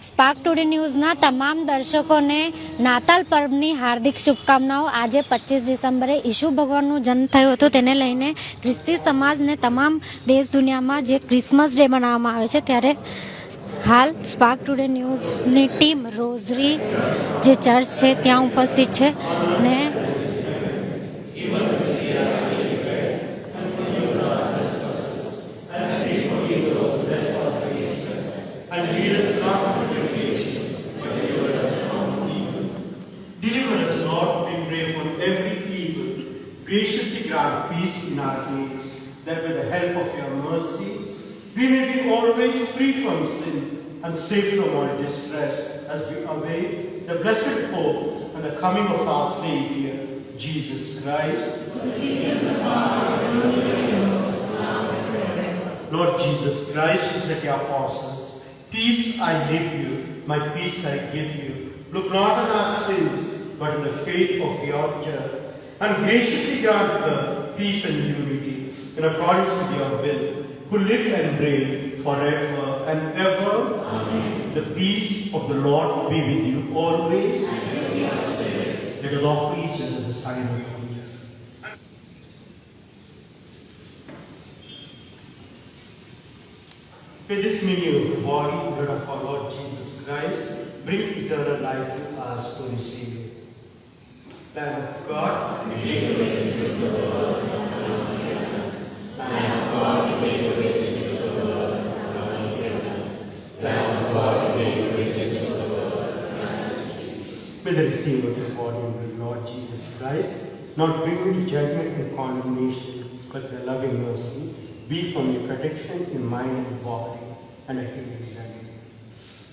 Spark today ન્યૂઝના તમામ દર્શકોને નાતાલ પર્વની હાર્દિક શુભકામનાઓ। આજે 25 ડિસેમ્બરે ઈસુ ભગવાનનો જન્મ થયો હતો, તેને લઈને ખ્રિસ્તી સમાજને તમામ દેશ દુનિયામાં જે ક્રિસમસ ડે મનાવવામાં આવે છે, ત્યારે હાલ સ્પાર્ક ટુડે ન્યૂઝની ટીમ રોઝરી જે ચર્ચ છે ત્યાં ઉપસ્થિત છે ને Deliver us, Lord, we pray, from every evil. Graciously grant peace in our days, that with the help of your mercy, we may be always free from sin and safe from all distress, as we await the blessed hope and the coming of our Savior, Jesus Christ. Lord Jesus Christ, who said to your apostles, peace I leave you, my peace I give you. Look not on our sins, but in the faith of your church, and graciously grant her peace and unity, in accordance with your will, who live and reign forever and ever. Amen. The peace of the Lord be with you always. And with your spirit. Let us offer each other the sign of peace. May this meaning of the body and blood of our Lord Jesus Christ bring eternal life to us to receive it. Lamb of God, take away the sins of the world and our sinners. Lamb of God, take away the sins of the world and our sinners. Lamb of God, take away the sins of the world and our sins. May the receiver of the body of the Lord Jesus Christ not bring you to judgment and condemnation, but the loving mercy be from your protection in mind and body and a healing life.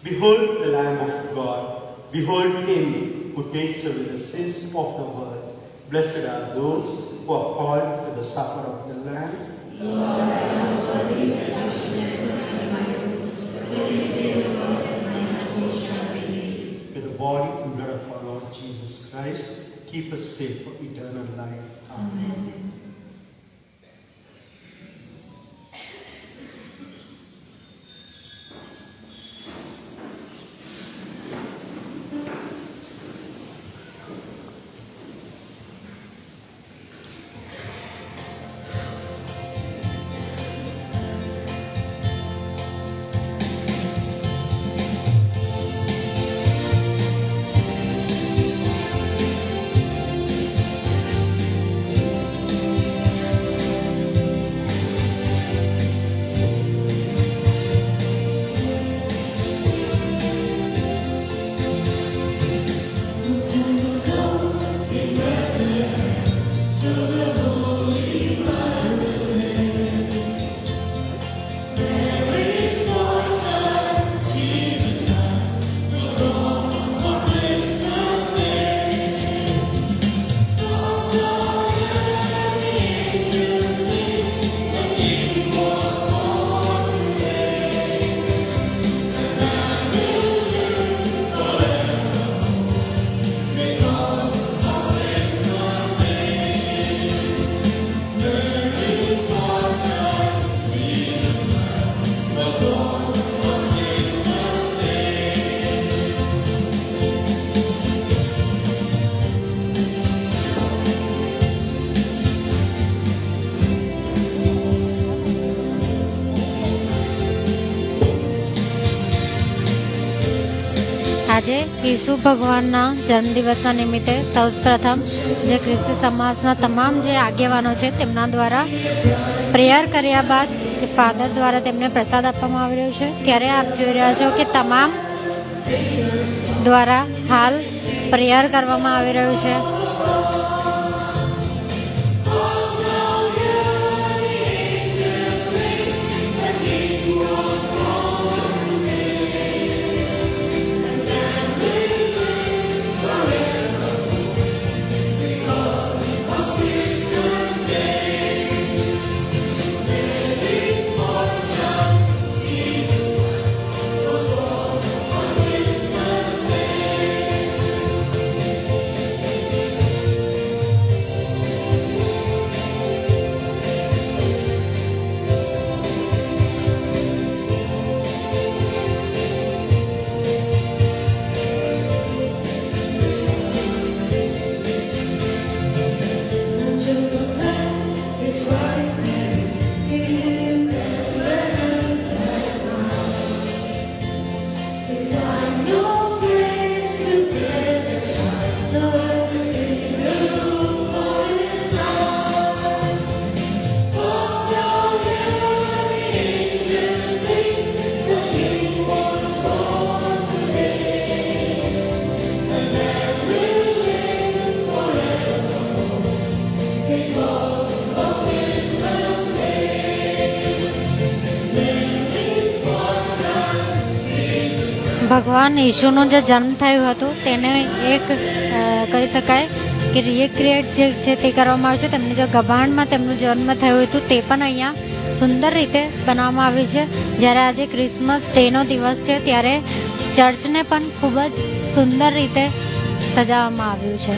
Behold the Lamb of God. Behold him who takes away the sins of the world. Blessed are those who are called to the supper of the Lamb. Lord, I am not worthy that you should enter into my room, but only say the word and my soul shall be made. May the body and blood of our Lord Jesus Christ keep us safe for eternal life. Amen. આજે ઈસુ ભગવાનના જન્મદિવસના નિમિત્તે સૌપ્રથમ જે ખ્રિસ્તી સમાજના તમામ જે આગેવાનો છે તેમના દ્વારા પ્રેયર કર્યા બાદ જે ફાધર દ્વારા તેમને પ્રસાદ આપવામાં આવી રહ્યો છે, ત્યારે આપ જોઈ રહ્યા છો કે તમામ દ્વારા હાલ પ્રેયર કરવામાં આવી રહ્યું છે। ભગવાન ઈશુનો જે જન્મ થયું હતું તેને એક કહી શકાય કે રિક્રિએટ જે છે તે કરવામાં આવ્યું છે. તેમનું જે ગભાણમાં તેમનું જન્મ થયું હતું તે પણ અહીંયા સુંદર રીતે બનાવવામાં આવ્યું છે. જ્યારે આજે ક્રિસમસ ડેનો દિવસ છે ત્યારે ચર્ચને પણ ખૂબ જ સુંદર રીતે સજાવવામાં આવ્યું છે.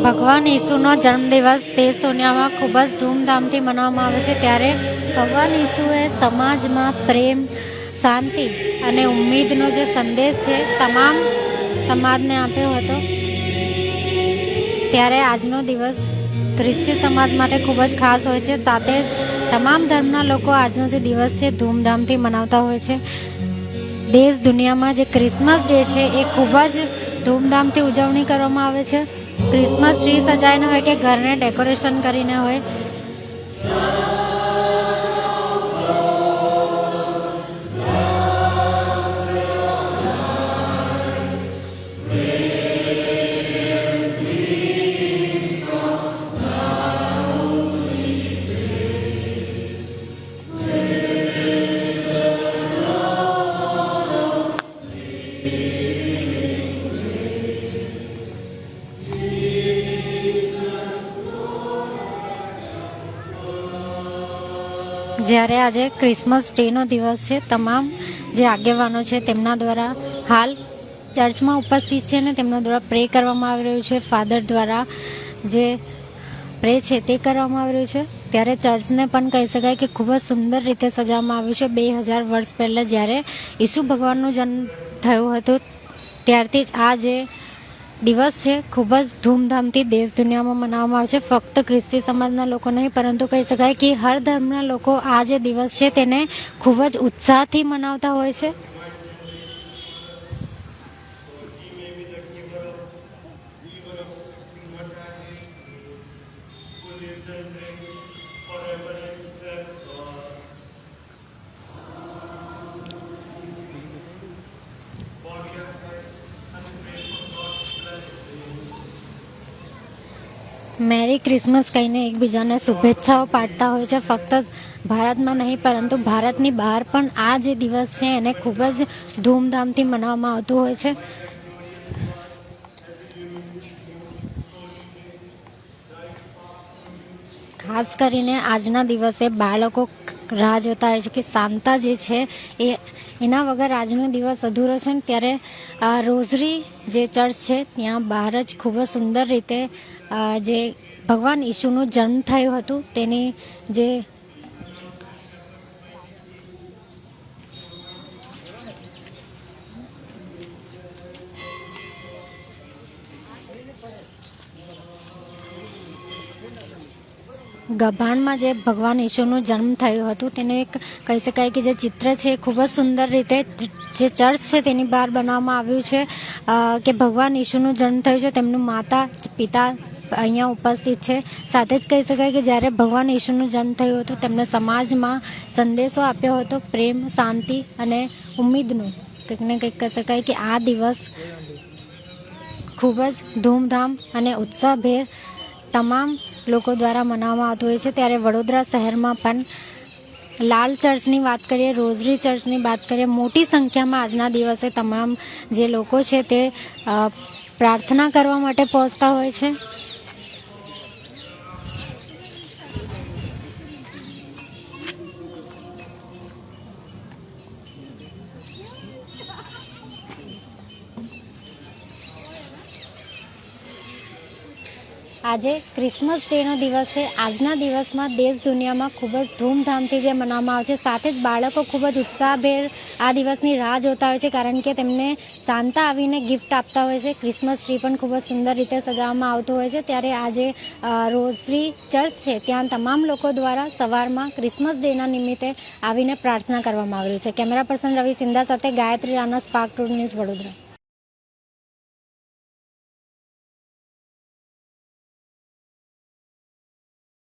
ભગવાન ઈસુનો જન્મદિવસ દેશ દુનિયામાં ખૂબ જ ધૂમધામથી મનાવવામાં આવે છે. ત્યારે ભગવાન ઈસુએ સમાજમાં પ્રેમ, શાંતિ અને ઉમ્મીદનો જે સંદેશ છે તમામ સમાજને આપ્યો હતો. ત્યારે આજનો દિવસ ખ્રિસ્તી સમાજ માટે ખૂબ જ ખાસ હોય છે. સાથે જ તમામ ધર્મના લોકો આજનો જે દિવસ છે ધૂમધામથી મનાવતા હોય છે. દેશ દુનિયામાં જે ક્રિસમસ ડે છે એ ખૂબ જ ધૂમધામથી ઉજવણી કરવામાં આવે છે. ક્રિસમસ ટ્રી સજાઈને હોય કે ઘરને ડેકોરેશન કરીને હોય. જ્યારે આજે ક્રિસમસ ડેનો દિવસ છે, તમામ જે આગેવાનો છે તેમના દ્વારા હાલ ચર્ચમાં ઉપસ્થિત છે અને તેમના દ્વારા પ્રે કરવામાં આવી રહ્યું છે. ફાધર દ્વારા જે પ્રે છે તે કરવામાં આવી રહ્યું છે. ત્યારે ચર્ચને પણ કહી શકાય કે ખૂબ જ સુંદર રીતે સજાવવામાં આવ્યું છે. 2000 વર્ષ પહેલાં જ્યારે ઈસુ ભગવાનનું જન્મ થયું હતું ત્યારથી જ આ જે દિવસ છે ખૂબ જ ધૂમધામથી દેશ દુનિયામાં મનાવવામાં આવે છે. ફક્ત ખ્રિસ્તી સમાજના લોકો નહીં પરંતુ કહી શકાય કે હર ધર્મના લોકો આ જે દિવસ છે તેને ખૂબ જ ઉત્સાહથી મનાવતા હોય છે. મેરી ક્રિસમસ કહીને એકબીજાને શુભેચ્છાઓ પાઠતા હોય છે. ફક્ત ભારતમાં નહીં પરંતુ ભારતની બહાર પણ આ જે દિવસ છે એને ખૂબ જ ધૂમધામથી મનાવવામાં આવતું હોય છે. ખાસ કરીને આજના દિવસે બાળકો રાહ જોતા હોય છે કે સાન્તા જે છે એના વગર આજનો દિવસ અધૂરો છે. ને ત્યારે રોઝરી જે ચર્ચ છે ત્યાં બહાર જ ખૂબ જ સુંદર રીતે જે ભગવાન ઈશુનું જન્મ થયું હતું તેની જે ગભાણમાં જે ભગવાન ઈશુનું જન્મ થયું હતું તેને એક કહી શકાય કે જે ચિત્ર છે ખૂબ જ સુંદર રીતે જે ચર્ચ છે તેની બહાર બનાવવામાં આવ્યું છે કે ભગવાન ઈશુનું જન્મ થયું છે. તેમનું માતા પિતા અહીંયા ઉપસ્થિત છે. સાથે જ કહી શકાય કે જ્યારે ભગવાન ઈશુનો જન્મ થયો હતો તેમણે સમાજમાં સંદેશો આપ્યો હતો પ્રેમ, શાંતિ અને ઉમ્મીદનું. કંઈક ને કંઈક કહી શકાય કે આ દિવસ ખૂબ જ ધૂમધામ અને ઉત્સાહભેર તમામ લોકો દ્વારા મનાવવામાં આવતું હોય છે. ત્યારે વડોદરા શહેરમાં પણ લાલ ચર્ચની વાત કરીએ, રોઝરી ચર્ચની વાત કરીએ, મોટી સંખ્યામાં આજના દિવસે તમામ જે લોકો છે તે પ્રાર્થના કરવા માટે પહોંચતા હોય છે. આજે ક્રિસમસ ડેનો દિવસ છે. આજના દિવસમાં દેશ દુનિયામાં ખૂબ જ ધૂમધામથી જે મનાવવામાં આવે છે. સાથે જ બાળકો ખૂબ જ ઉત્સાહભેર આ દિવસની રાહ જોતા હોય છે, કારણ કે તેમને સાન્તા આવીને ગિફ્ટ આપતા હોય છે. ક્રિસમસ ટ્રી પણ ખૂબ જ સુંદર રીતે સજાવવામાં આવતું હોય છે. ત્યારે આજે રોઝરી ચર્ચ છે ત્યાં તમામ લોકો દ્વારા સવારમાં ક્રિસમસ ડેના નિમિત્તે આવીને પ્રાર્થના કરવામાં આવી રહી છે. કેમેરા પર્સન રવિ સિંધા સાથે Gayatri Rana, spark today news, Vadodara.